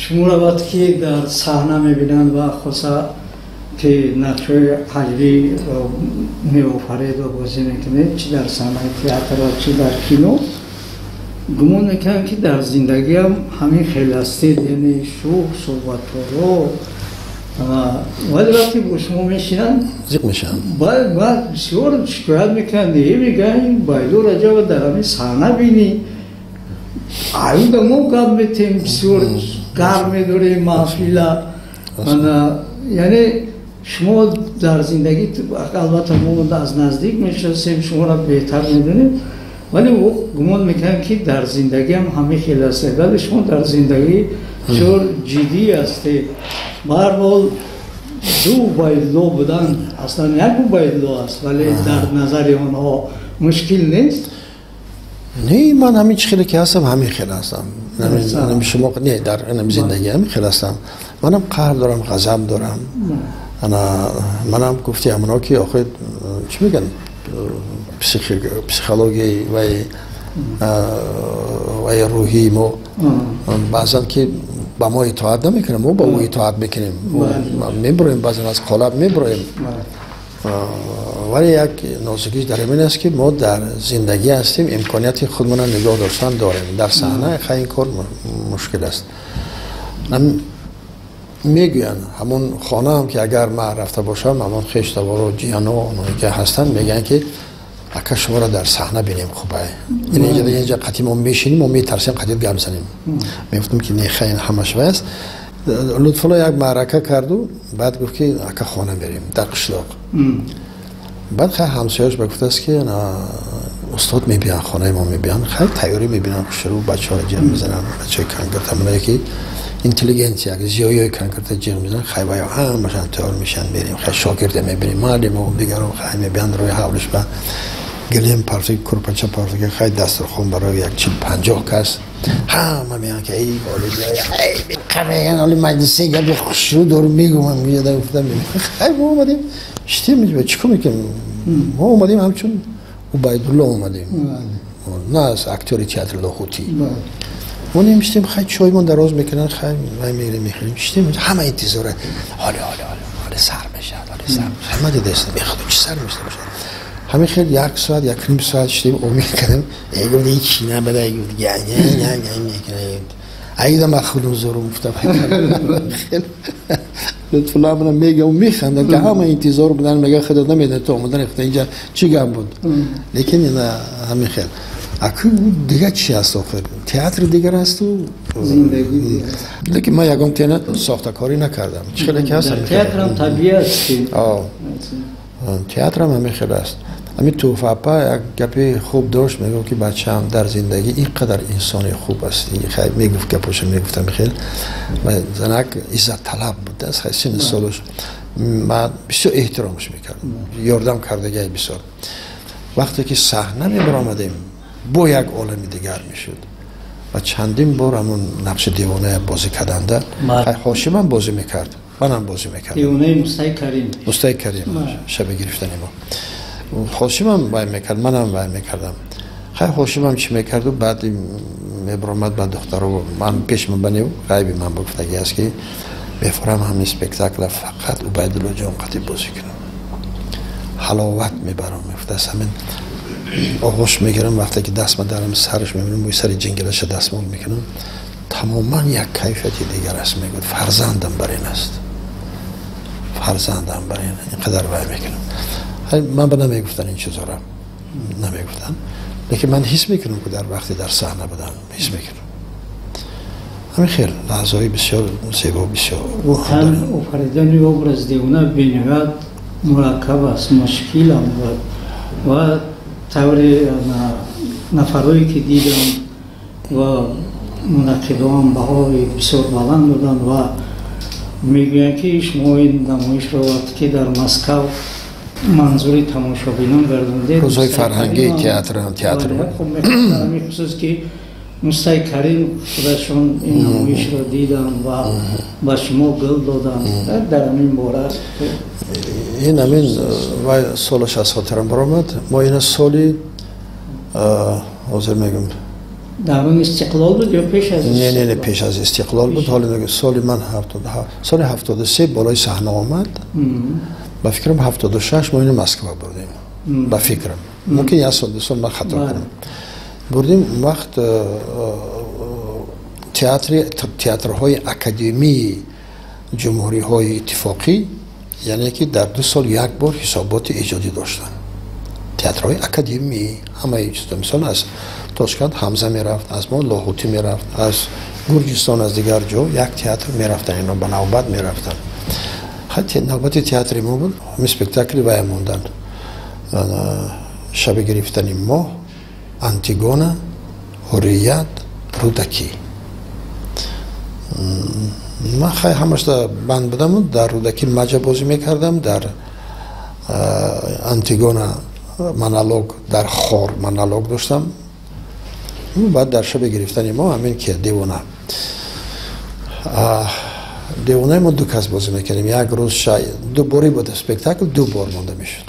شما را وقتی که در صحنه میبینند و خصوصا که نقشه حجری می‌آفرید و بازی میکنید، چی در صحنه تئاتر و چی در کینو، گمان میکنم که در زندگی هم همین خیلی هستید، یعنی شوق صحبت رو ولی وقتی با شما میشینن زیق میشن. بعد بسیار شکایت میکنن دیگه میگن بایدو راجع و در همین صحنه بینی آیو دمو کب میتیم بسیار کار میداریم محفیلا. یعنی شما در زندگی البته ما از نزدیک میشناسیم، شما را بهتر میدونیم، ولی گمان میکنم که در زندگی هم همه خیلی هستید، ولی شما در زندگی بسیار جدی هستید. به هر حال دو بایدلو بودن اصلا یک بایدلو است، ولی در نظر آنها مشکل نیست. نه من همین خیلی که هستم همین خیلی هستم. من شما نه در زندگی همین خیلی هستم. منم قهر دارم، غضب دارم. منم گفتی امنا که آخه چی میگن پسیکولوژی و روحی ما بعضا که با ما اطاعت نمیکنیم، ما با او اطاعت میکنیم، میبریم بعضا از قالب میبریم. ولی یک نازکیش در این است که ما در زندگی هستیم، امکانیت خودمون را نگاه داشتن داریم. در صحنه خیلی این کار مشکل است. میگوین همون خانه هم که اگر من رفته باشم، همون خیشتوار و جیانو اونایی که هستن میگن که اکا شما را در صحنه بینیم خوبه. یعنی اینجا قطعی ما میشینیم و میترسیم قطعی گم زنیم. میگفتم که نه خیلی همش وست. لطفاً یک معرکه کرد و بعد گفت که اکا خانه میریم در قشلاق. بعد خیلی همسایه‌اش گفت است که استاد میبینن خانه ما میبینن، خیلی تیاری میبینن، شروع بچه‌ها جمع میزنن، بچه‌های کنگرت همونایی که اینتلیجنسی اگه زیایی کنگرت جمع میزنن، خیلی همش تیار میشن میریم. خیلی شاگرد میبینیم، معلم و دیگران خیلی میبینن روی حولش با گلیم پارتی کرپچه پارتی که خیلی دسترخوان برای یک 40-50 کس همه میگن که ای والی کارن ولی مجلسی گرد خوشرو دور میگم میاد گفتم خیلی ما اومدیم شتی میگه چیکار میکنیم؟ ما اومدیم همچون عبیدالله اومدیم، نه از اکتور تئاتر لاهوتی. ما نمیشتیم خیلی چایمون دراز میکنن، خیلی میخوریم شتیم همه انتظاره حالا سر میشه، همه دست میخواد چی سر میشه باشه. همین خیلی یک ساعت یک نیم ساعت شدیم امید کردیم ایگو دیگه چی نبوده، ایگو دیگه ایگو من خودم زورم گفتم خیلی لطفاً من میگم میخندم که همه انتظار بودن، میگه خدا نمیده تو اومدن خدا اینجا چی گم بود. لیکن نه همین خیلی اکو دیگه چی هست آخر تئاتر دیگر است و زندگی. لیکن من یکم تئاتر ساختکاری نکردم. خیلی که هست تئاتر هم طبیعت است. تئاتر هم همین خیلی است. همین توفاپا یک گپی خوب داشت، میگم که بچه هم در زندگی اینقدر انسانی خوب است. خیلی میگفت گپوش میگفتم خیلی زنک عزت طلب بود، از خیلی سن سالش من بسیار احترامش میکردم، یاردم کردگی بسیار. وقتی که صحنه میبرآمدیم با یک عالم دیگر میشد و چندین بار همون نقش دیوانه بازی کردنده هاشم هم بازی میکرد، منم بازی میکردم. دیوانه مستعی کریم شب گرفتن ما هاشم هم وای میکرد، منم وای میکردم. خیلی هاشم هم چی میکرد و بعد میبرامد با دخترو من پیش من بنیو غیبی من بگفتگی است که بفرم همین اسپکتاکل فقط عبیدالله جان قطعی بازی کنم، حلاوت میبرم میفته همین آغوش میگیرم. وقتی که دست من درم سرش میبینم موی سر جنگلش دستمال میکنم، تماما یک کیفیتی دیگر است. میگه فرزندم بر این است، فرزندم بر اینقدر وای میکنم. من به نمیگفتن این چیزا را نمیگفتن، لیکن من حس میکنم که در وقتی در صحنه بودم حس میکنم. همین خیلی لحظه‌ای بسیار زیبا بسیار آفریدن ابراز دیوانه بینقدر مرکب است، مشکل هم و طور نفرایی که دیدم و منعقدان بهای بسیار بلند بودن و میگوین که شما این نمایش رو وقتی که در مسکو منظوری تماشابینان گردوندید روزهای فرهنگی تئاتر خب میخصوص که مستعی کریم خودشون این نمایش رو دیدن و با شما گل دادن در همین باره. این همین سالش از خاطرم برآمد. ما این سالی حاضر میگم در استقلال بود یا پیش از استقلال؟ نه پیش از استقلال بود. حالا سال من سال 73 بالای صحنه آمد. با فکرم 76 ما اینو مسکو بردیم. با فکرم ممکن یک سال دو سال من خطا کنم. بردیم وقت تئاترهای اکادمی جمهوری های اتفاقی، یعنی که در 2 سال یک بار حسابات ایجادی داشتن. تئاترهای اکادمی همه چیز، مثلا از تاشکند حمزه میرفت، از ما لاهوتی میرفت، از گرجستان از دیگر جا یک تئاتر میرفتن، اینا به نوبت میرفتن. حتی نوبت تئاتر ما بود، اسپکتاکل وای موندن. شب گرفتن ماه، آنتیگونا، حریت، رودکی. من خیلی همش بند بودم، در رودکی مجا بازی میکردم، در آنتیگونا مونولوگ، در خور مونولوگ داشتم. بعد در شب گرفتن ما همین که دیوانه ما 2 کس بازی میکردیم. یک روز 2 باری بود اسپکتاکل، 2 بار مونده میشد.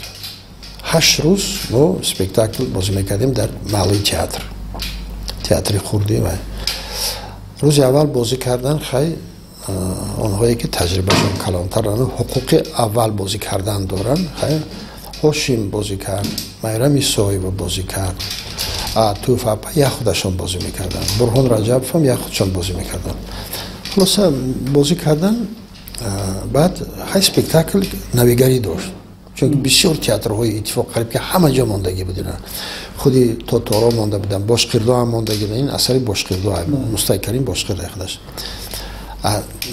8 روز ما اسپکتاکل بازی میکردیم در محلی تئاتر خوردی. و روز اول بازی کردن خیلی آنهایی که تجربهشون کلانترن، حقوق اول بازی کردن دارن. خیلی هاشیم بازی کرد، میرم ایسایی بازی کرد، توفا یا خودشون بازی میکردن، برهان رجب هم یا خودشون بازی میکردن. خلاصه بازی کردن. بعد های اسپکتاکل نویگری داشت، چون بسیار تئاترهای اتفاق قریب که همه جا ماندگی بودن. خودی توتورا مانده بودن، باشقیردا هم ماندگی بودن. این اثری باشقیردا مستای کریم باشقیردا خودش.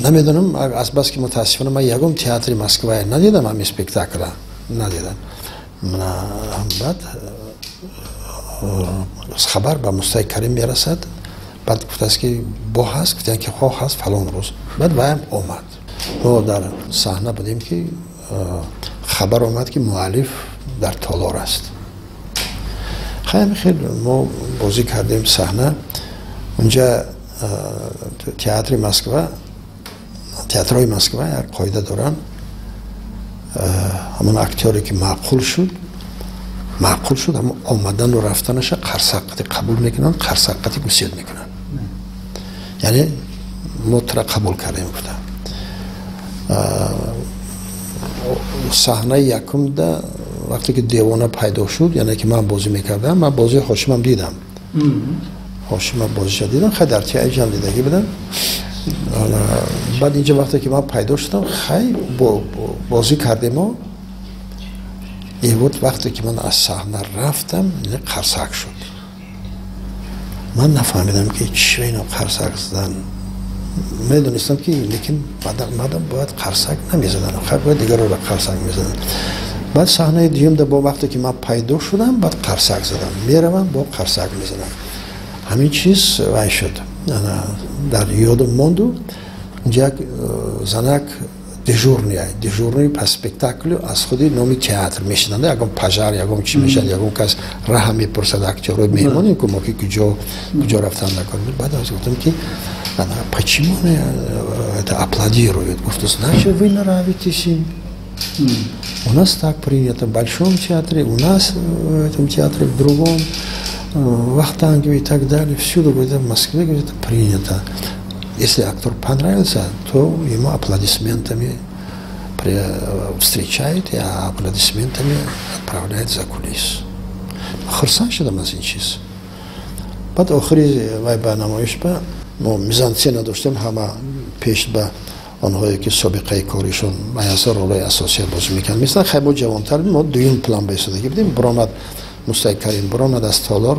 نمیدونم، از بس که متاسفانه من یگم تئاتر مسکو ندیدم، هم اسپکتاکل ندیدم. بعد خبر به مستای کریم میرسد. بعد گفت است که با هست، گفتن که خواه هست فلان روز. بعد وایم آمد. ما در صحنه بودیم که خبر آمد که مؤلف در تالار است. خیلی ما بازی کردیم صحنه. اونجا تئاتر مسکو، تئاترهای مسکو یک قاعده دارن، همون اکتوری که معقول شد اما آمدن و رفتنش قرصقتی قبول میکنن، قرصقتی گسیل میکنن. یعنی ما ترا قبول کردیم. گفتم صحنه یکم ده وقتی که دیوانه پیدا شد، یعنی که من بازی میکردم، من بازی هاشمم دیدم. هاشمم بازی دیدم، خیلی در تئاتر دیدگی بودم. بعد اینجا وقتی که من پیدا شدم خیلی بازی کردیم. ما این بود وقتی که من از صحنه رفتم قرصک شد. من نفهمیدم که چه اینو قرصک زدن. میدونستم که لیکن بعد باید قرصک نمیزدن، خیلی باید دیگر رو قرصک میزدن. بعد صحنه دیگه با وقتی که من پیدا شدم بعد قرصک زدم، میروم با قرصک میزدم. همین چیز وای شد. در یادم موند. اینجا زنک دیژورنی پس اسپکتاکل از خودی نامی تئاتر میشدند. یکم پژار، یکم چی میشد، یکم کس راه میپرسد اکتور میمونیم که ما که کجا رفتن نکنیم. بعد از گفتم که почему это аплодируют? Гуфтус, значит, вы нравитесь. У нас так принято в Большом театре, у нас в этом театре, в другом, в Вахтангове и так далее. Всюду, в Москве, это принято. Если актер понравился, то ему аплодисментами встречают и аплодисментами отправляют за кулис. Хурсан шудам аз ин чиз. Баъд охири вай ба намоишба ما میزانسینا داشتیم، همه پیش به آنهایی که سابقه کاریشون میاسر رولای اساسی بازی میکنن. مثلا خیلی جوانتر ما دویم پلان بیستادگی بودیم. برآمد مستای کریم، برآمد از تالار،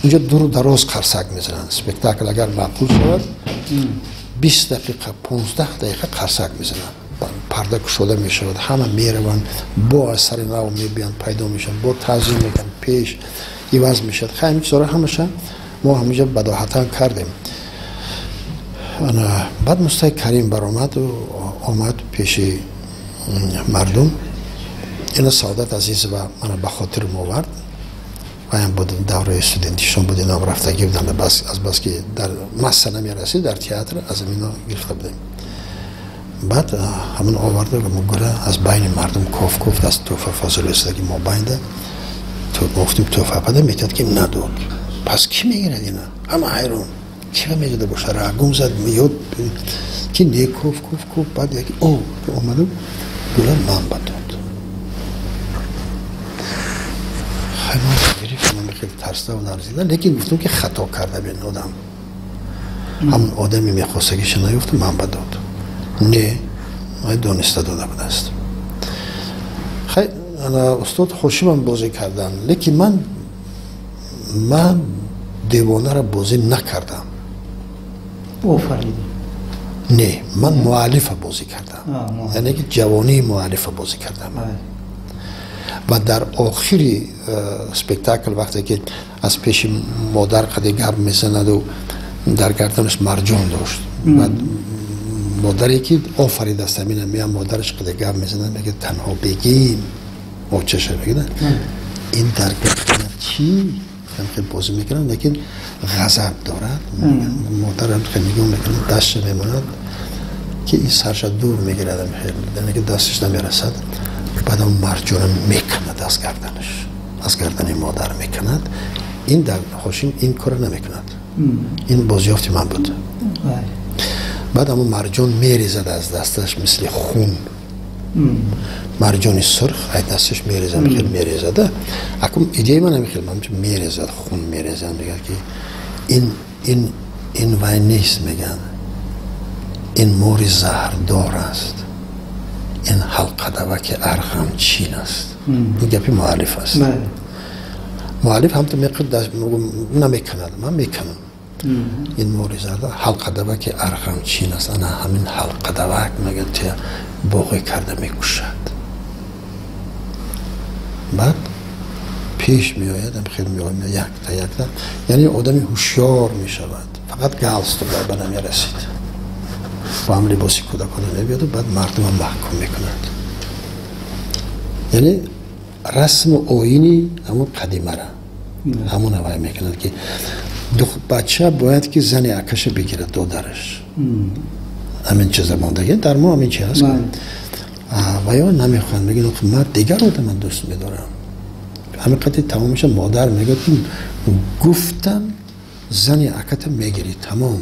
اونجا دور دراز قرصک میزنن. اسپکتاکل اگر معقول شود 20 دقیقه 15 دقیقه قرصک میزنن. پرده کشوده میشود، همه میروند با اثر نو میبینن، پیدا میشن، با تعظیم میکنن، پیش ایواز میشد. خیلی چیزا همیشه ما همینجا بداهتا کردیم. بعد مستای کریم برآمد و آمد پیش مردم. اینا سعادت عزیز و من به خاطر آورد. و هم بود دوره استودنتیشون بود، اینا رفتگی بودن. از بس که در مصر نمیرسید در تئاتر از اینا گرفته بودیم. بعد همون آورده و مگره از بین مردم کف از توفه فاضل استگی ما بینده. تو گفتیم توفه بده میتاد که نداد. پس کی میگیرد اینا؟ اما حیرون کی میگیرده باشه رگم زد میاد که نه کوف بعد یکی او اومدم گلم من بداد خیلی خیلی ترسیده و نرزیده لیکن گفتم که خطا کرده بین آدم همون آدمی میخواستگیش نیفته من بداد نه من دانسته داده بود است خیلی استاد خوشی من بازی کردن لیکن من دیوانه را بازی نکردم آفریدی نه من مؤلف بازی کردم یعنی که جوانی مؤلف بازی کردم و در آخری اسپکتاکل وقتی که از پیش مادر قدی گرم میزند و در گردنش مرجان داشت و مادری که آفرید است همین میام مادرش قدی گرم میزند میگه تنها بگیم او چشه بگیدن این در گردن چی؟ خیلی بازی میکنن لیکن غضب دارد مادرم خیلی میکنه دستش میموند که این سرش دور میگیردم خیلی یعنی که دستش نمیرسد بعد اون مرجان میکند از گردن مادر میکند این در خوشیم این کار نمیکند این بازیافت من بود بعد اون مرجان میریزد از دستش مثل خون مرجان سرخ از دستش میریزد خیلی میریزد اکنون ایده من نمیخیل من میریزد خون میریزد میگه که این وای نیست میگن این موری زهردار است این حلقه دوک ارخم چین است این گپی مؤلف است مؤلف هم تو میقد نمیکند من میکنم این موری زهردار حلقه دوک ارخم چین است انا همین حلقه دوک میگن که باقی کرده میکشد بعد پیش میآید خیلی میآید یک تا یعنی آدمی هوشیار میشود فقط گالستو به نمیرسید با هم لباسی کودکانه نمیاد و بعد مردم هم محکوم میکنند یعنی رسم و آیینی همون قدیمه را همون هوای میکنند که بچه باید که زن اکش بگیرد دادرش همین چیز ماندگی در ما همین چی هست و یا نمیخوان میگن من دیگر آدم من دوست میدارم همین قطعی تمامش مادر میگه گفتم زن اکت میگیری تمام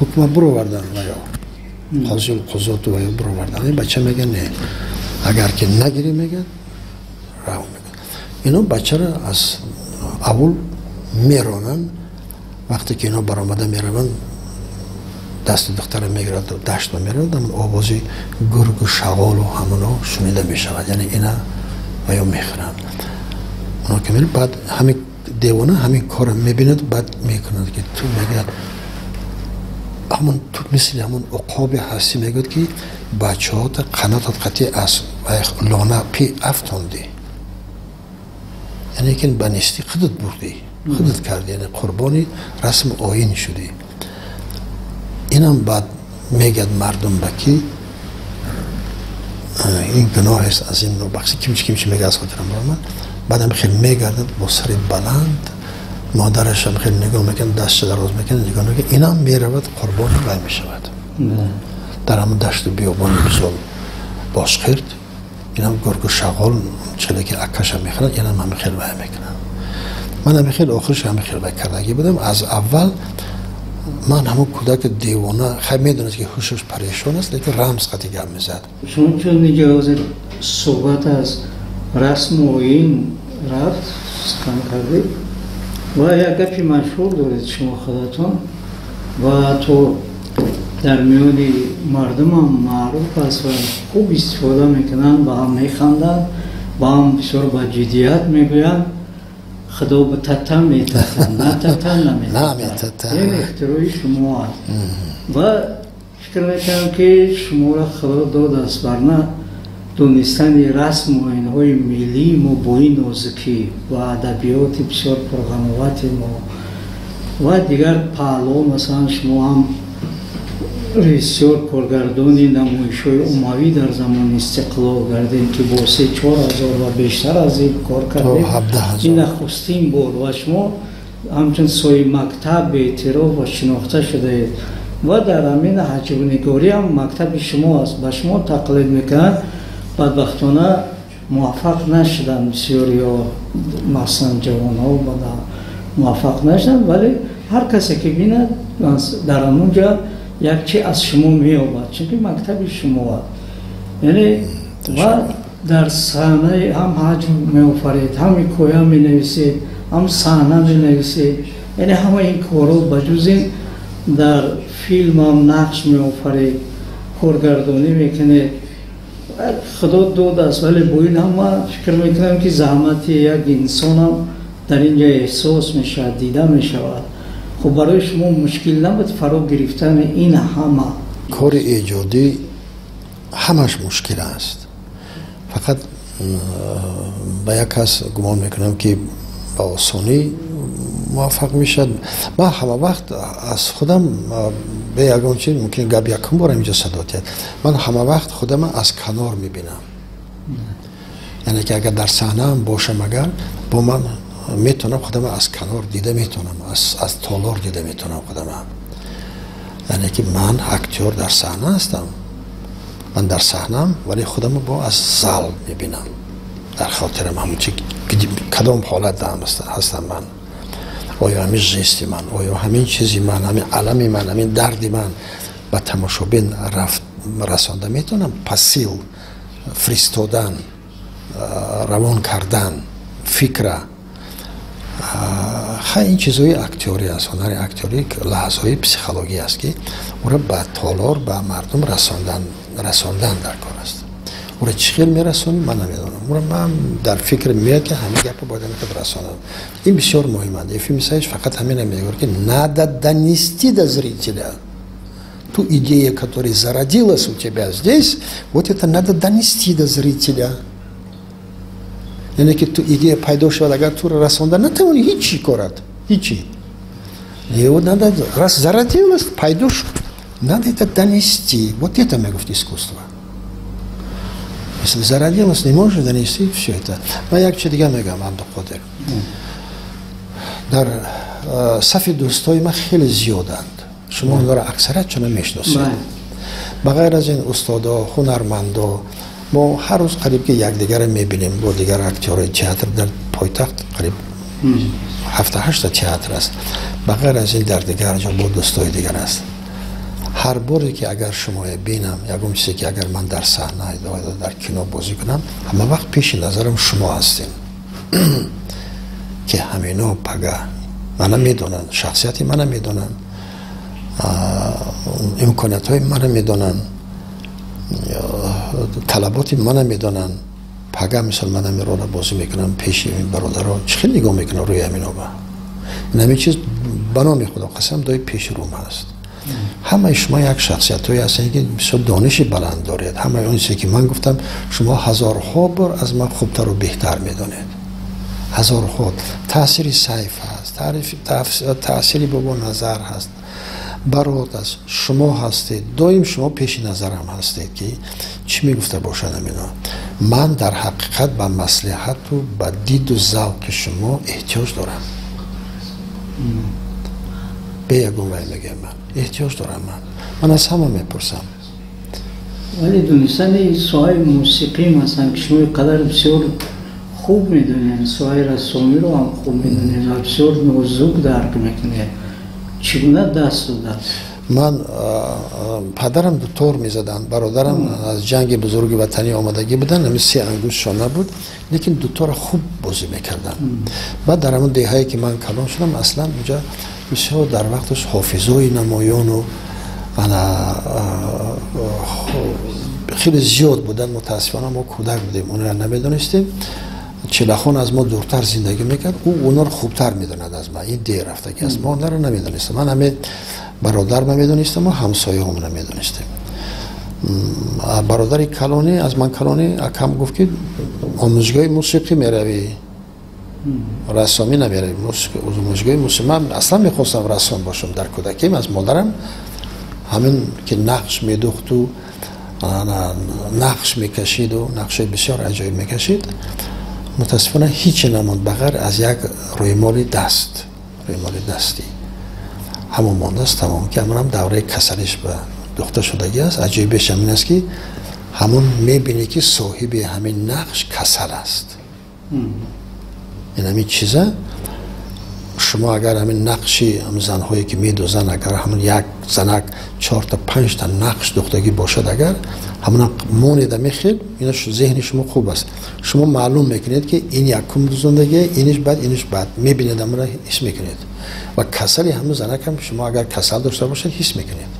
حکم برو بردن و یا قاضی القضات و یا برو بردن این بچه میگن نه اگر که نگیری میگن راو میگن اینا بچه را از اول میرانن وقتی که اینا برآمده میرون دست دختر میگیرد و دشت میرد همون آوازی گرگ و شغال و همونا شنیده میشود یعنی اینا و یا میخورند اونا که میرن بعد همین دیوانه همین کار میبیند بعد میکند که تو میگه همون تو مثل همون عقاب هستی میگه که بچه ها تا قنات قطعی از لانه پی افتانده یعنی که بنیستی خودت بردی خودت کردی یعنی قربانی رسم آیین شدی اینم بعد میگد مردم بکی این گناه است از این رو بخشی کمچی میگه از خاطرم برامد بعد هم خیلی میگردد با سر بلند مادرش هم خیلی نگاه میکن دست دراز میکن نگاه میکن اینم میرود قربانی وای میشود در همون دشت بیابان بزرگ باشخرد اینم گرگ و شغال چلی که اکش هم میخورن اینم همه خیلی وای میکنن من هم خیلی آخرش هم خیلی وای کردگی بودم از اول من همون کودک دیوانه خیلی میدونست که هوشش پریشان است لیکن رمز قطعی گم میزد چون دیگه از صحبت از رسم و این رفت سخن کردی و یک گپی مشهور دارید شما خودتون و تو در میان مردم هم معروف است و خوب استفاده میکنن با هم میخندن با هم بسیار با جدیت میگوین خدا به تتا میتتن نه تتا نمیتتن این اختراعی شما هست و فکر میکنم که شما را خدا داد است برنه دونستن رسم و اینهای ملی ما با این نازکی و ادبیات بسیار پرقنوات ما و دیگر پهلو مثلا شما هم رئیسیار کارگردانی نمایش‌های اموی در زمان استقلال کردین که با 3-4 هزار و بیشتر از این کار کردین این نخستین بود و شما همچون سوی مکتب اعتراف و شناخته شده و در همین حجب‌نگاری هم مکتب شما است و شما تقلید میکنن بدبختانه موفق نشدن بسیاری ها مثلا جوان ها و موفق نشدم، ولی هر کسی که بیند در اونجا یک چی از شما می‌یابد، چون مکتب شما یعنی و در صحنه هم حجم می‌آفرید، هم کویا می‌نویسید، هم صحنه می‌نویسید، یعنی همه این کارو بجز این در فیلم هم نقش می‌آفرید، کارگردانی می‌کنید. خدا دو دست، ولی با این هم فکر می‌کنم که زحمتی یک انسان هم در اینجا احساس می‌شود، دیده می‌شود. خب برای شما مشکل نبود فرا گرفتن این همه کار ایجادی همش مشکل است، فقط با یک کس گمان میکنم که با آسانی موفق میشد. من همه وقت از خودم به یکم چیز ممکن گپ یکم بار اینجا صدا کرد، من همه وقت خودم از کنار میبینم، یعنی که اگر در صحنه هم باشم اگر با من میتونم خودم از کنار دیده میتونم، از تالار دیده میتونم خودم، یعنی که من اکتور در صحنه هستم، من در صحنم ولی خودم با از زال میبینم، در خاطرم همون چی کدام حالت دارم هستم من، آیا همین جستی من، آیا همین چیزی من، همین علمی من، همین دردی من به تماشابین رسانده میتونم، پسیل فرستادن، روان کردن فکر، خیلی این چیزهای اکتوری است، هنر اکتوری لحظه‌های پسیخولوژی است که او را به تالار به مردم رساندن در کار است. او را چی خیلی میرسونیم من نمیدونم، او را من در فکر میاد که همه گپ باید میکنم رسانم. این بسیار مهمه. فیلم سایش فقط همین نمیگه که надо до зрителя ту идею, которая зародилась у тебя здесь, вот это надо донести до зрителя. یعنی که تو ایده پیدا شد اگر تو رو رسانده نتونی هیچی کرد، هیچی. Его надо раз зародилось, پیدا شد. Надо это донести. Вот это мне говорит искусство. Если зародилось, не можешь донести все это. من یک چیز دیگه میگم عبدالقادر. در صف دوستای من خیلی زیادند. شما اونها را اکثرا چون میشناسید. بغیر از این استادا، هنرمندا، ما هر روز قریب که یکدیگر را میبینیم با دیگر اکتورهای تئاتر در پایتخت قریب 7-8 تئاتر است. بغیر از این در دیگر جا با دوستای دیگر است. هر باری که اگر شما بینم یکم چیزی که اگر من در صحنه در کینو بازی کنم همه وقت پیش نظرم شما هستین که همینا پگه منو میدونن، شخصیتی منو میدونن، امکانات های منو میدونن، طلباتی منو میدونن. پگه مثل من همین رو بازی میکنم پیش این برادرها چخیل نگاه میکنم روی همین آبا این همین چیز بنامی خدا قسم دای پیش روم هست. همه شما یک شخصیت هایی هستن که بسیار دانش بلند دارید. همه اون چیزی که من گفتم شما هزارها بار از من خوبتر و بهتر میدونید. هزارها تأثیری سیف هست، تأثیری با نظر هست، برات از شما هستید، دایم شما پیش نظرم هستید که چی میگفته باشن اینا. من در حقیقت به مصلحت و به دید و ذوق شما احتیاج دارم. به یکم وای میگم من احتیاج دارم. من از همه میپرسم. ولی دونستن این سوای موسیقی مثلا که شما قدر بسیار خوب میدونین، سوای رسامی رو هم خوب میدونین، بسیار نازک درک میکنین، چگونه دست داد؟ من پدرم دکتر میزدن، برادرم از جنگ بزرگ وطنی آمدگی بودن، همین 3 انگشتشان نبود، لیکن دوتا خوب بازی میکردن. بعد در همون دههایی که من کلان شدم اصلا اونجا بسیار در وقتش حافظای نمایان و خیلی زیاد بودن. متاسفانه ما کودک بودیم، اون را نمیدونستیم. چلخان از ما دورتر زندگی میکرد، اونا رو خوبتر میدوند از ما. این دیر رفته که از ما اونا رو نمیدونستم. من همه برادر من میدونستم و همسایه هم نمیدونستم. برادر کلانی از من کلانی اکم گفت که آموزگاه موسیقی میروی، رسامی نمیروی، آموزگاه موسیقی. من اصلا میخواستم رسام باشم در کودکیم. از مادرم همین که نقش میدوخت و نقش میکشید و نقش بسیار عجایب میکشید، متاسفانه هیچ نماند بغیر از یک رویمال دستی همون مانده است تمام. که همون هم دوره کسلش به دختر شدگی است. عجیبش همین است که همون میبینی که صاحب همین نقش کسل است. این همین چیزه شما اگر همین نقشی هم زنهایی که میدوزن اگر همون یک زنک 4 تا 5 تا نقش دختگی باشد اگر همون مونیده میخید اینش ذهن شما خوب است شما معلوم میکنید که این یکم دوزندگی اینش بعد میبینید امرا حس میکنید و کسلی همون زنک هم شما اگر کسل داشته باشید حس میکنید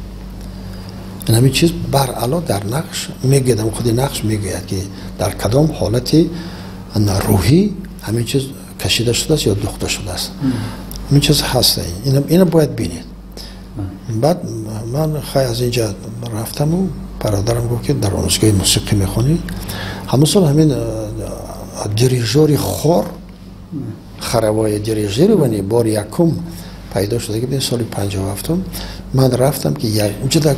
این همین چیز بر علاوه در نقش میگیدم خود نقش میگوید که در کدام حالتی روحی همین چیز کشیده شده است یا دوخته شده است این چیز هست اینو باید بینید بعد من خیلی از اینجا رفتم و برادرم گفت که در آموزگاه موسیقی میخونی همون سال همین دریژوری خور خروای دریژوری ونی بار یکم پیدا شده که به سال 57 من رفتم که اونجا در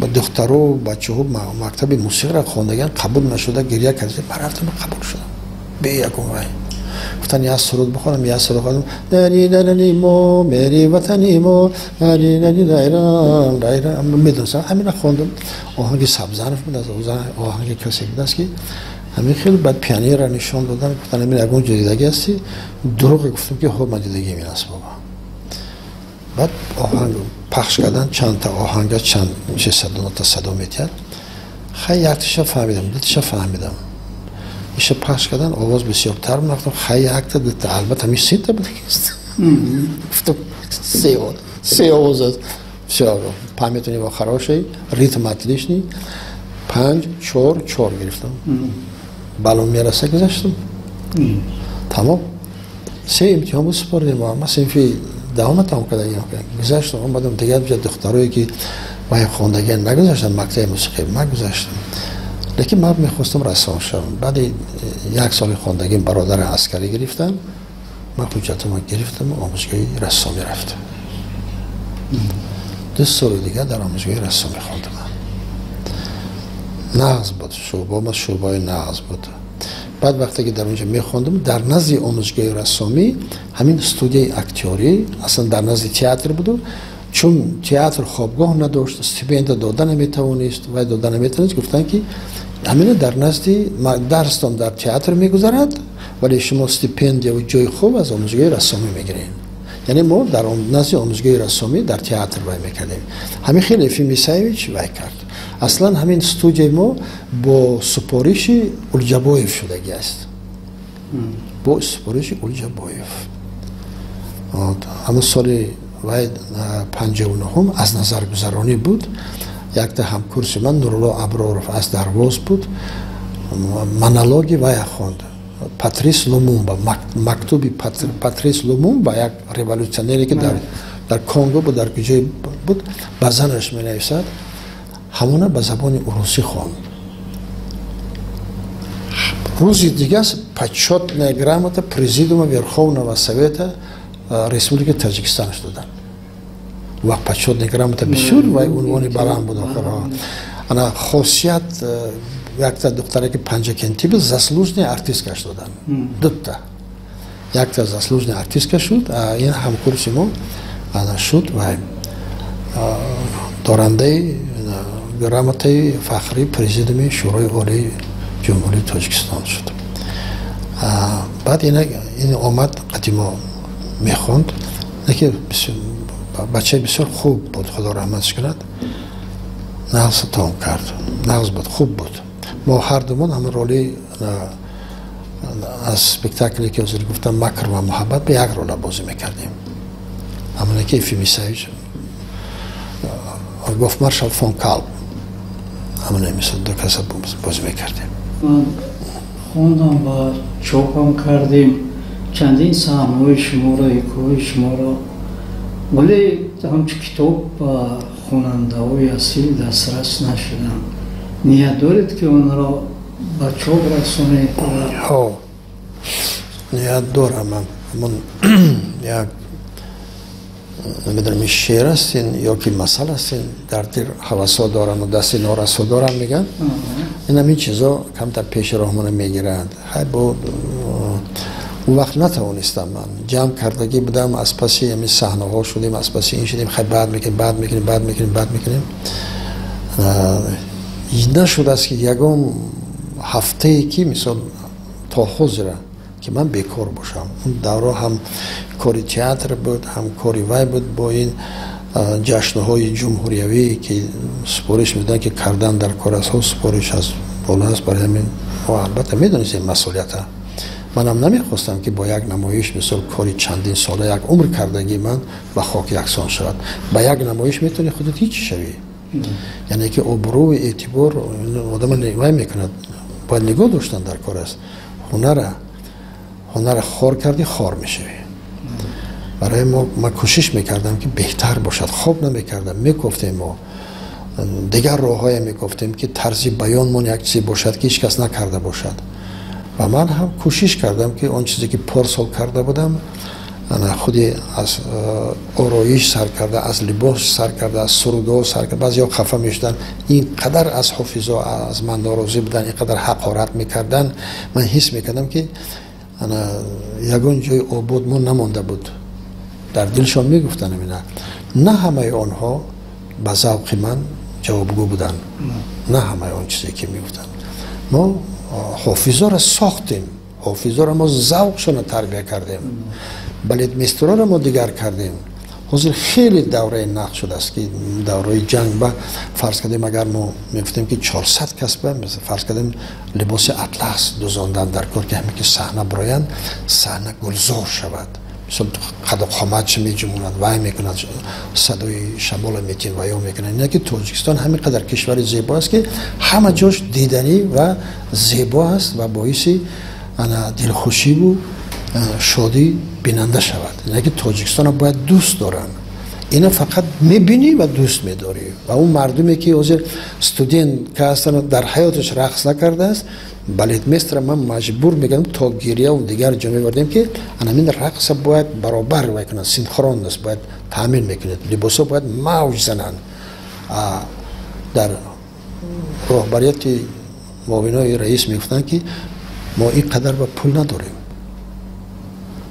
با دخترها و بچه ها مکتب موسیقی را خواندگان قبول نشده گریه کرده من رفتم قبول شدم به یکم وای گفتن یا سرود بخونم یا سرود بخونم دانی دانی مو میری وطنی مو دانی دانی دایرام دایرام میدونستم همین را خواندم آهنگ سبزانش بود از آهنگ کلاسیک بود است که همین خیلی بعد پیانو را نشان دادن گفتن همین اگه اونجا دیدگی هستی دروغ گفتم که خب من دیدگی این است بابا بعد آهنگ پخش کردن چند تا آهنگ چند میشه صدا تا صدا میتید خیلی یکتش فهمیدم دوتش فهمیدم میشه پخش کردن آواز بسیار تر رفتم خیلی یک تا البته همیشه 3 تا بود گفتم 3 آواز است بسیار پامیتونی با خراشی ریتم اتلیش نی 5 4 گرفتم بالون میرسه گذاشتم تمام 3 امتحان بود سپردیم ما صنفی دوام تمام کردیم گذاشتم اومدم دیگه دخترایی که وای خواندگی نگذاشتن مکتب موسیقی من گذاشتم لیکن من میخواستم رسام شم بعد 1 سال خواندگی برادر عسکری گرفتم من حجتمو گرفتم و آموزگاه رسامی رفتم 2 سال دیگه در آموزگاه رسامی خواندم نغز بود شعبه نغز بود بعد وقتی که در اونجا میخوندم در نزد آموزگاه رسامی همین استودیوی اکتوری اصلا در نزد تئاتر بود چون تئاتر خوابگاه نداشت استیپند دادن نمیتوانست و دادن نمیتوانست گفتن که همین در نزد درستان در تئاتر میگذرد ولی شما استیپند یا جای خوب از آموزگاه رسامی میگیرین یعنی ما در نزد آموزگاه رسامی در تئاتر وای میکردیم همین خیلی فیمیسایویچ وای کرد اصلا همین استودیوی ما با سپارش اولجابایف شدگی است با سپارش اولجابایف همون سال وای 59 از نظر گذرانی بود یک تا همکورس من نورالله ابرارов از درواز بود مونولوگی وای خواند پاتریس لومومبا مکتوبی پاتریس لومومبا یک ریولوشنری که در کنگو بود در کجای بود با زنش می نویسد همونه به زبان روسی خواند روزی دیگه است почетная грамота президиума Верховного Совета Республики Таджикистан دادن و почетная грамота بسیار و عنوان برام بود انا خاصیت یک تا دختره که 5 کنتی بود заслуженный артистка دادن 2 تا یک تا заслуженный артистка شد این همکورس ما انا شد و دارنده گرامته فخری پرزیدنت شورای عالی جمهوری تاجیکستان شد بعد این آمد قدیما میخوند که بچه بسیار خوب بود خدا رحمتش کند نغز تام کرد نغز بود خوب بود ما هر دومون همه رولی از سپکتاکلی که حضور گفتم مکر و محبت به یک رول بازی میکردیم همونه که فیمیسایویچ گفت مارشال فون کالب همونه مثل 2 کس بازی میکردیم من خوندم و چوبم کردیم چندین صحنه‌های شما را حکایت شما را ولی همچون کتاب و خواننده‌های اصیل دسترس نشدم نیت دارید که آن را به چاپ رسانید؟ نیت دارم من یک نمیدونم شعر هستین یا که مسئله هستین در دیر حواسا دارن و دستی نارسا دارن میگن این همین چیزا کمتر پیش راهمون میگیرند خیلی بود اون وقت نتوانستم من جمع کردگی بودم از پسی همین صحنه ها شدیم از پسی این شدیم خیلی بعد میکنیم نشد است که یکم هفته ای که مثال تا حضره که من بیکار باشم. اون دوره هم کاری تئاتر بود، هم کاری وای بود با این جشن‌های جمهوریوی که سپارش میدن که کردن در کارس‌ها سپارش از بالا است. برای همین و البته میدونید این مسئولیت ها. منم نمیخواستم که با یک نمایش مثل کاری چندین ساله یک عمر کردگی من به خاک یکسان شود. با یک نمایش میتونی خودت هیچ شوی. یعنی که ابرو و اعتبار آدم نگاه میکند. باید نگاه داشتن در کار است. هنر خار کردی خار میشوی. برای ما کوشش میکردم که بهتر باشد. خوب نمیکردم. میگفتیم ما دیگر راههای میگفتیم که طرز بیانمون یک چیزی باشد که هیچ کس نکرده باشد. و من هم کوشش کردم که آن چیزی که پارسال کرده بودم، انا خودی از آرایش سر کرده، از لباس سر کرده، از سرودها سر کرده. بعضیا خفه میشدن اینقدر از حافظا از من ناراضی بودن، اینقدر حقارت میکردن. من حس میکردم که انا یگان جای آبادمون نمانده بود. در دلشان میگفتن نه همه آنها به ذوق من جوابگو بودن، نه همه آن چیزی که میگفتن. ما حافظا را ساختیم، حافظا را ما ذوقشون تربیت کردیم، بلد مسترا را ما دیگر کردیم. حاضر خیلی دوره نقد شده است که دوره جنگ با فرض کردیم اگر ما میگفتیم که 400 کس به مثلا فرض کردیم لباس اطلس دوزاندن در کار که همین که صحنه برایند صحنه گلزار شود. مثلا قد قامت میجمونند وای میکنند، صدای شمال میتین وای میکنند. اینه که تاجیکستان همین قدر کشور زیبا است که همه جاش دیدنی و زیبا است و باعث دلخوشی و شادی بیننده شود. اینه که تاجیکستان باید دوست دارن. اینا فقط میبینی و دوست میداری. و اون مردمی که حاضر استودنت که اصلا در حیاتش رقص نکرده است، بلد مستر من مجبور میگم تا گریه و دیگر جا میبردیم که این رقص باید برابر بکنن، سینخرون است، باید تامین میکنید. لباسا باید موج زنن. در راهبریت معاونای رئیس میگفتن که ما این قدر با پول نداریم.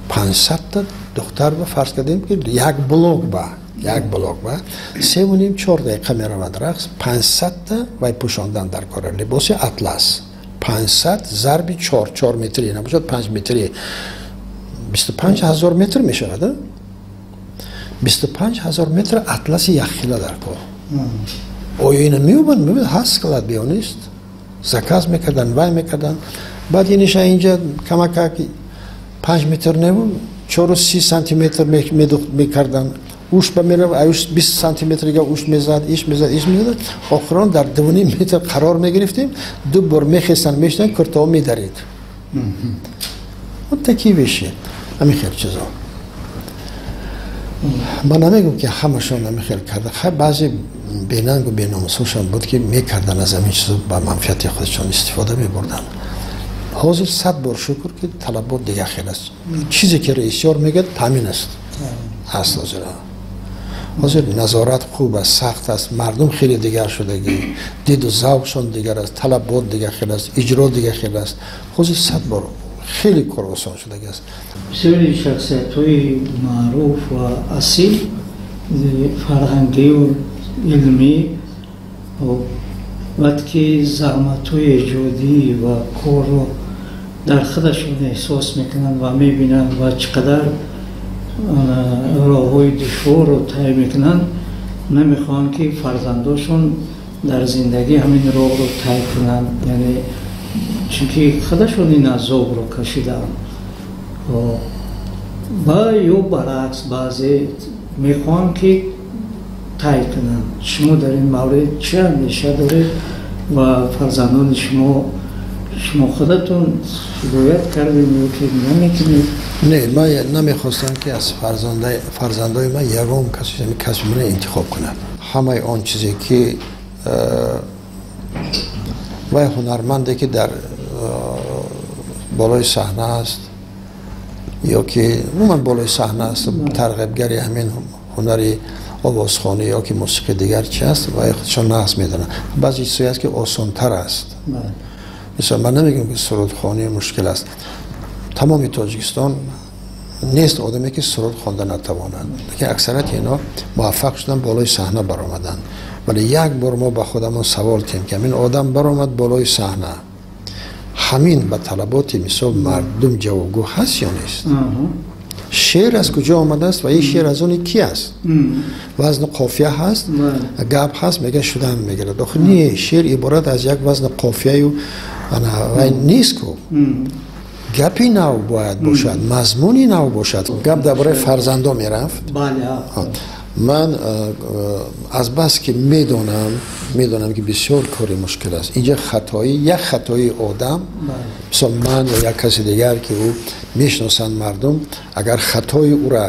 500 تا دختر با فرض کردیم که یک بلاک با 3.5-4 دقیقه میروند رقص. 500 تا و پوشاندن در کار لباس اطلس. 500 ضرب 4 متری نباشد 5 متری 25,000 متر میشود. 25,000 متر اطلس یخیلا در کار. آیا اینو میوبند هست کلاد بیانیست زکاز میکردن وای میکردن. بعد اینش اینجا کمک 5 متر نبود 4-30 سانتی متر میکردن. اوش به میره اوش 20 سانتی متر دیگه اوش میزد ایش آخران در 2.5 متر قرار میگرفتیم. 2 بار میخستن میشتن کرتا میدرید. اون تکی بشه همین خیلی چیزا. من نمیگم که همشون نمیخیل کرده. خیلی بعضی بیننگ و بیناموساشون بود که میکردن از همین چیزا با منفعت خودشون استفاده میبردن. حاضر 100 بار شکر که طلبات دیگه خیلی است. چیزی که رئیسیار میگه تامین است. هست حاضر نظارت خوب است، سخت است. مردم خیلی دیگر شدگی، دید و ذوقشون دیگر است، طلبات دیگه خیلی است، اجرا دیگه خیلی است. حاضر 100 بار خیلی کار آسان شدگی است. بسیاری شخصیت‌های معروف و اصیل فرهنگی و علمی وقتی زحمت‌های ایجادی و کار رو در خودشون احساس میکنن و میبینن و چقدر راه‌های دشوار رو طی میکنن، نمیخوان که فرزنداشون در زندگی همین راه رو طی کنن. یعنی چونکه خودشون این عذاب رو کشیدن و یا برعکس بعضی میخوان که طی کنن. شما در این مورد چه اندیشه دارید و فرزندان شما خودتون شکایت کردیم که نمیتونید؟ نه، من نمیخواستم که از فرزندای من یگام کسی من انتخاب کنم. همه آن چیزی که و هنرمنده که در بالای صحنه است یا که من بالای صحنه است ترغیبگری همین هنری آوازخوانی یا که موسیقی دیگر چی است و خودشان نقص میدونن. بعضی چیزی است که آسان‌تر است. مثلا من نمیگم که سرودخوانی مشکل است. تمام تاجیکستان نیست آدمی که سرود خوانده نتوانند، که اکثریت اینا موفق شدن بالای صحنه برآمدن. ولی یک بار ما با خودمون سوال کردیم که این آدم برآمد بالای صحنه، همین به طلبات مثال مردم جوابگو هست یا نیست؟ شعر از کجا آمده است و این شعر از اون کی است؟ وزن قافیه هست، گپ هست، میگه شدن میگیره داخل. نه، شعر عبارت از یک وزن قافیه و نیست کو. گپی نو باید باشد، مضمونی نو باشد. گپ درباره فرزندا میرفت. من از بس که میدونم که بسیار کاری مشکل است. اینجا یک خطایی آدم، مثلا من یا یک کسی دیگر که او میشناسند مردم، اگر خطای او را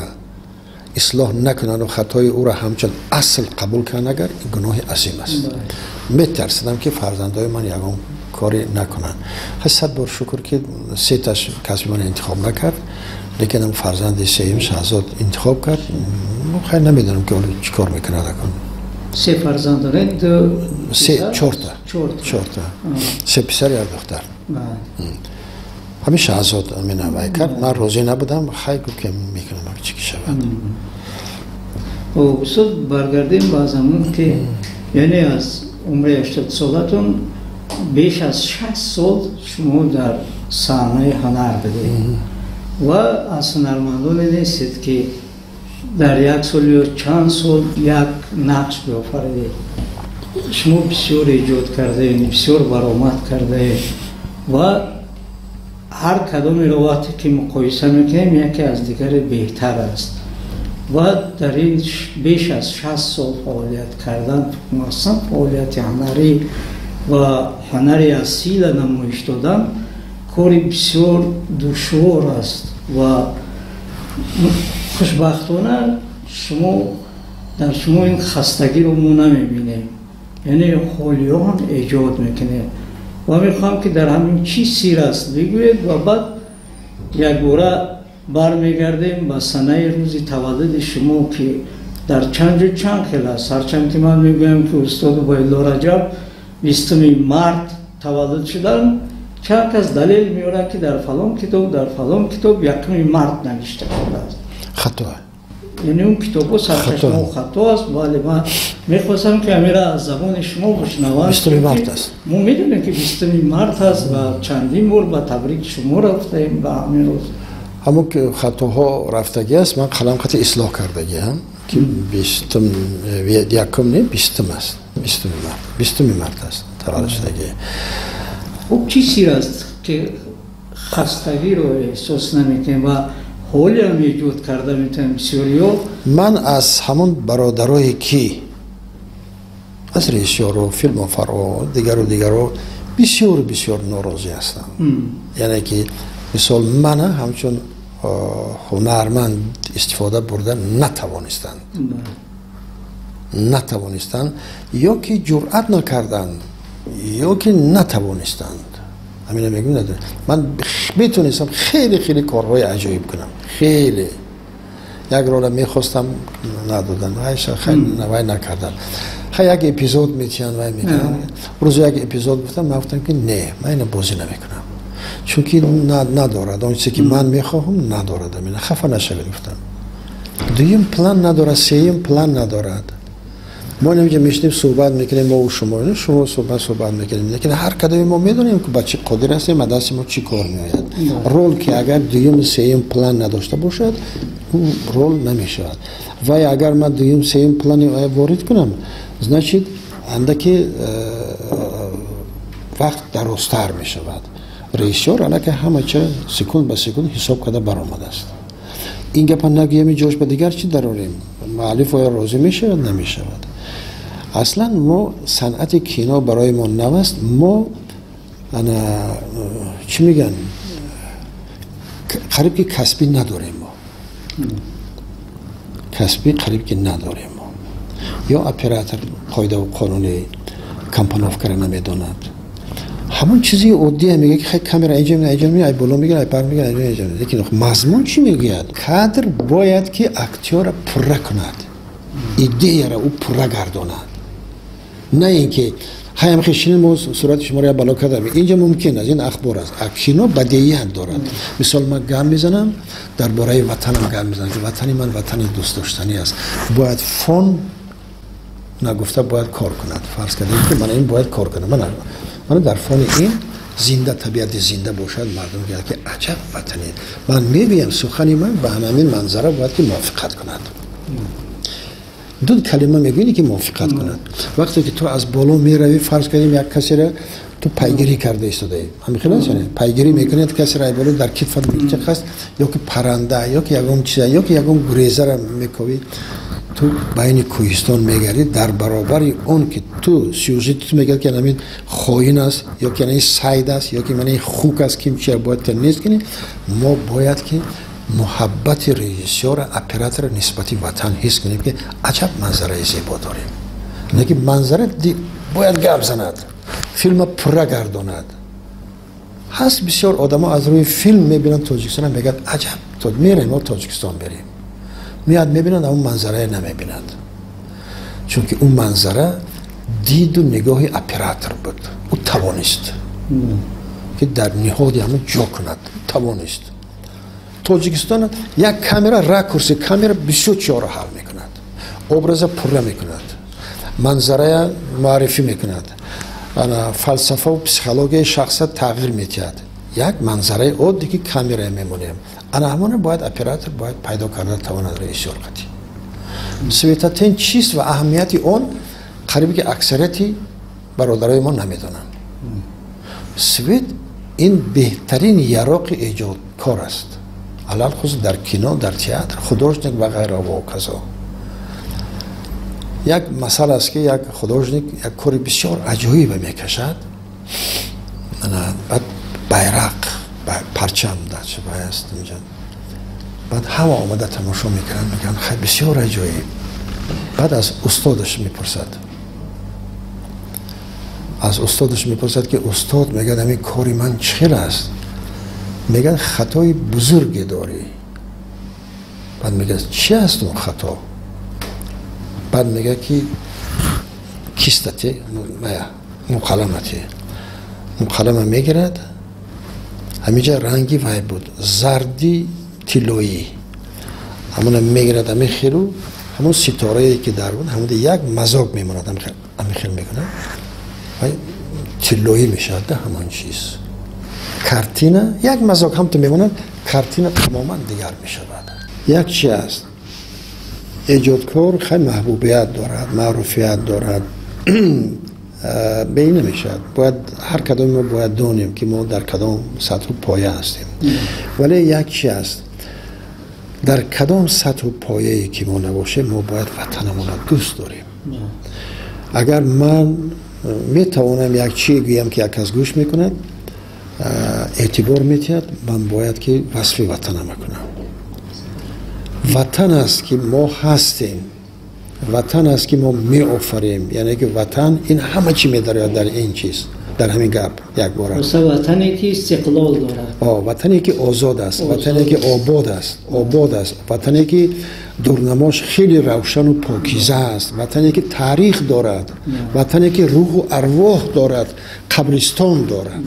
اصلاح نکنن و خطای او را همچون اصل قبول کنن، اگر این گناه عظیم است. میترسیدم که فرزندای من یگان کاری نکنن. 100 بار شکر که 3 تاش کسی من انتخاب نکرد، لیکن فرزند سیم شهزاد انتخاب کرد. خیلی نمیدونم که چی کار میکنه نکن. 3 فرزند دارید؟ 4 تا 3 پسر یک دختر. همین شهزاد می نوای کرد. من راضی نبودم، خیلی که میکنم چی که شود. بسیار برگردیم با زمان که یعنی از عمر 80 سالتون بیش از 60 سال شما در صحنه هنر بدید و از هنرمندان نیستید که در 1 سال یا چند سال یک نقش بیافرید. شما بسیار ایجاد کرده، بسیار برآمد کرده و هر کدام روایتی که مقایسه میکنیم یکی از دیگر بهتر است و در این بیش از 60 سال فعالیت کردن، مثلا فعالیت هنری و هنری اصیل نمایش دادن کاری بسیار دشوار است و خوشبختانه در شما این خستگی رو ما نمیبینیم، یعنی حالیه هم ایجاد میکنه و میخوام که در همین چی سیر است بگوید و بعد یک باره برمیگردیم به سنه روزی تولد شما که در چند خیل است. هرچند که من میگویم که استاد وحیدالله رجب 20 مارت تولد شدن، چند کس دلیل میاره که در فلان کتاب 1 مارت نوشته شده است. خطا. یعنی اون کتابو سرچشمه خطا است. ولی من میخواستم که امیره از زبان شما بشنوم. 20 مارت است. ما میدونیم که 20 مارت است و چندین بار به تبریک شما رفتیم به همین روز. همون که خطاها رفتگی است، من قلم خط اصلاح کردگی هم که 20 است. 20 مارت است تولد شدگی. خب چی سیر است که خستگی رو احساس نمیکنیم و حالی هم ایجاد کرده میتونیم بسیاریا؟ من از همون برادرای کی از رئیسیار و فیلمافر و دیگر رو بسیار ناراضی هستم. یعنی که مثال من همچون هنرمند استفاده بردن نتوانستند یا که جرأت نکردند یا که نتوانستند. همین میگم نداره. من میتونستم خیلی کارهای عجیب کنم. خیلی یک رول میخواستم ندادن، خیلی نوای نکردن. یک اپیزود میتونن وای میکنن. روز یک اپیزود گفتم، من گفتم که نه، من اینو بازی نمیکنم چون که ندارد اون چیزی که من میخواهم ندارد. من خفه نشوید گفتم. دویم پلان ندارد، سوم پلان ندارد. ما نمیگه میشنیم صحبت میکنیم ما و شما صحبت میکنیم، لیکن هر کدوم ما میدونیم که با چی قدر هستیم و دست ما چی کار میآید. رول که اگر دویم سوم پلان نداشته باشد اون رول نمیشود و اگر من دویم سوم پلان وارد کنم значит اندکی وقت درازتر میشود. رئیسیار الان که همه چه سکون به سکون حساب کرده برآمده است. این گپ نگیم جوش به دیگر چی داریم؟ مؤلف و راضی میشه یا نمیشود؟ اصلا ما صنعت کینو برای ما نو است. ما چی میگن قریب که کسبی نداریم. ما کسبی قریب که نداریم. ما یا اپراتور قاعده و قانون کمپانوف کردن نمیداند. همون چیزی عادیه میگه که خیلی کامera اینجا میاد بالا میگه ای پر میگه اینجا. لیکن مضمون چی میگه؟ کادر باید که اکتور پر کند، ایده را او پر گرداند، نه اینکه هایم خشین ما صورت شما را بالا کردم. اینجا ممکن است این اخبار است. کینو بدیهیت دارد. مثال من گام میزنم درباره وطنم گام میزنم که وطن من وطن دوست داشتنی است. باید فون نگفته باید کار کند. فرض کنید که من این باید کار کنم. من در فون این زنده طبیعت زنده باشد مردم میگن که عجب وطنی. من میبینم سخنی من به همین منظره باید که موافقت کند. دو کلمه میگویی که موافقت کند. وقتی که تو از بالا میروی فرض کنیم یک کسی را تو پیگیری کرده ایستاده همین خیلی است نه پیگیری میکنید کسی را بالا در کتفت میچخست یا که پرنده یا که یگم چیز یا که یگم گریزه را میکوی تو بین کوهستان میگردی در برابر اون که تو سیوزی تو میگه که همین خاین است یا که این سید است یا که من این خوک است که چرا باید نیست کنی. ما باید که محبت رژیسور اپراتور نسبتی وطن حس کنیم که عجب منظره زیبا داریم. نه که منظره باید گپ زند فیلم پره گرداند. هست بسیار آدم ها از روی فیلم میبینن تاجیکستان میگن عجب تو میریم ما تاجیکستان بریم میاد میبینن اون منظره نمیبینند چون که اون منظره دید و نگاه اپراتور بود. او توانست که در نهاد همه جا کند. توانست تاجیکستان یک کامera راکورس کامera 24 حل میکند ابراز پره میکند منظره معرفی میکند فلسفه و پسیکولوژی شخصیت تغییر میدهد. یک منظره عادی که کامera میمونیم انا همون باید اپراتور باید پیدا کردن تواند رئیسور قطعی. سویتاتین چیست و اهمیتی اون قریبی که اکثریتی برادرای ما نمیدونن. سویت این بهترین یراق ایجاد کار است علال خصوص در کینو در تئاتر خودروشنیک و غیره و کذا. یک مسئله است که یک خودروشنیک یک کاری بسیار عجیبی میکشد بعد بیرق پرچم داشته است میگن بعد همه آمده تماشا میکنن میگن خیلی بسیار عجیب. بعد از استادش میپرسد که استاد میگه همین کاری من چخیل است. میگن خطای بزرگی داری. بعد میگه چی است اون خطا؟ بعد میگه که کیستتی مقلمه میگیرد همینجا رنگی وای بود زردی تیلویی همون میگیرد همین خیلو همون ستاره که در بود همون یک مزاق میموند همین خیل میکنه وای تیلویی میشه ده همان چیز کارتینا یک مزاق هم تو میموند کارتینا تماما دیگر میشود. یک چی است ایجادکار خیلی محبوبیت دارد معروفیت دارد بین نمیشد. باید هر کدام ما باید دونیم که ما در کدام سطح و پایه هستیم. ولی یک چی است در کدام سطح و پایه‌ای که ما نباشه ما باید وطنمون را دوست داریم. اگر من میتوانم یک چی گویم که یک از گوش میکنه اعتبار میتید من باید که وصف وطنم کنم. وطن است که ما هستیم وطن است که ما می آفریم یعنی که وطن این همه چی می‌داره در این چیز در همین گپ یک بار است. وطنی که استقلال دارد وطنی که آزاد است وطنی که آباد است وطنی که دورنماش خیلی روشن و پاکیزه است وطنی که تاریخ دارد وطنی که روح و ارواح دارد قبرستان دارد.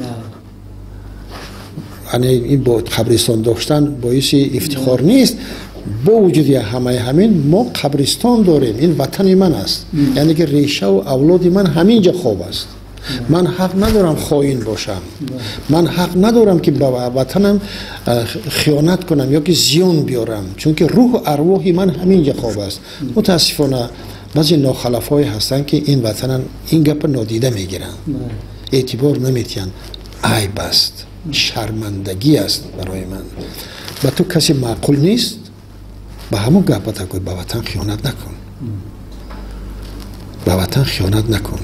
یعنی این با قبرستان داشتن باعث افتخار نیست. با وجود همین ما قبرستان داریم. این وطن من است یعنی که ریشه و اولاد من همینجا خواب است. من حق ندارم خائن باشم. من حق ندارم که به وطنم خیانت کنم یا که زیان بیارم چون که روح و ارواح من همینجا خواب است. متاسفانه بعضی ناخلفای هستن که این وطن این گپ نادیده میگیرن اعتبار نمیتین. عیب است شرمندگی است برای من. و تو کسی معقول نیست به همون گپت که به وطن خیانت نکن. به وطن خیانت نکن.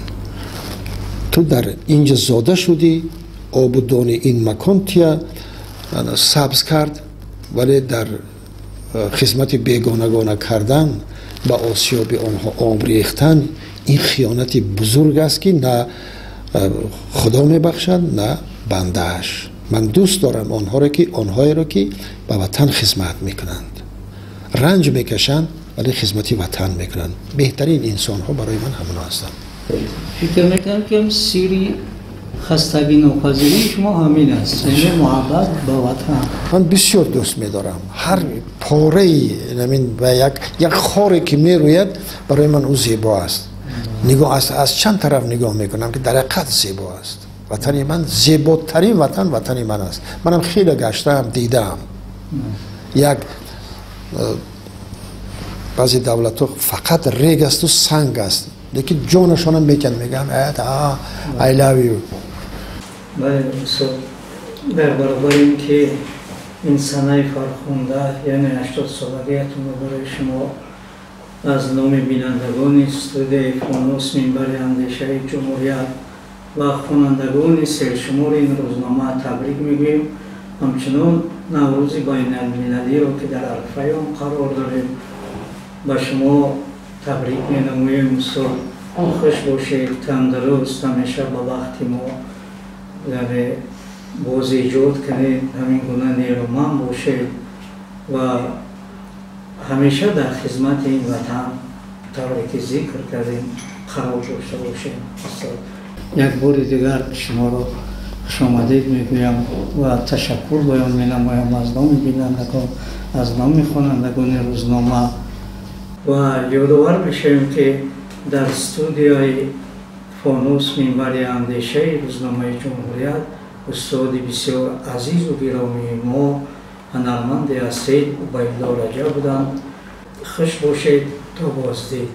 تو در اینجا زاده شدی آب و دان این مکان تیا سبز کرد ولی در خدمت بیگانگانه کردن به آسیاب آنها عمر ریختن این خیانت بزرگ است که نه خدا میبخشد نه بندهش. من دوست دارم آنهایی را که به وطن خدمت میکنند رنج میکشند ولی خدمتی وطن میکنند. بهترین انسان ها برای من همون هستند. فکر میکنم که سیری خستگی ناپذیری شما همین است یعنی محبت به وطن. من بسیار دوست میدارم هر پاره و یک خاری که میروید برای من او زیبا است. نگاه از چند طرف نگاه میکنم که در حقیقت زیبا است وطن من زیباترین وطن من است. منم خیلی گشتم دیدم. یک بعضی دولت ها فقط ریگ است و سنگ است، لیکن جانشان هم میکن، میگم I love you. در برابر این که این سنه فرخونده یعنی 80 سالگیتون رو برای شما از نام بینندگان استودیوی فانوس منبر اندیشه جمهوریت و خوانندگان سرشمار این روزنامه تبریک میگویم. همچنان نوروز بین المللی رو که در عرفه آن قرار داریم با شما تبریک می‌نماییم. خوش باشید، تندرست، همیشه به وقت ما یعنی باز ایجاد کنید، همین گونه نیرومند باشید و همیشه در خدمت این وطن طوری که ذکر کردیم قرار داشته باشید. یک بار دیگر شما را خوش آمدید میگویم و تشکر بیان می‌نمایم از نام بینندگان، از نام خوانندگان روزنامه و یادآور میشیم که در استودیوی فانوس منبر اندیشه روزنامه جمهوریت استاد بسیار عزیز و گرامی ما هنرمند هستید عبیدالله رجا بودند. خوش باشید تا بازدید.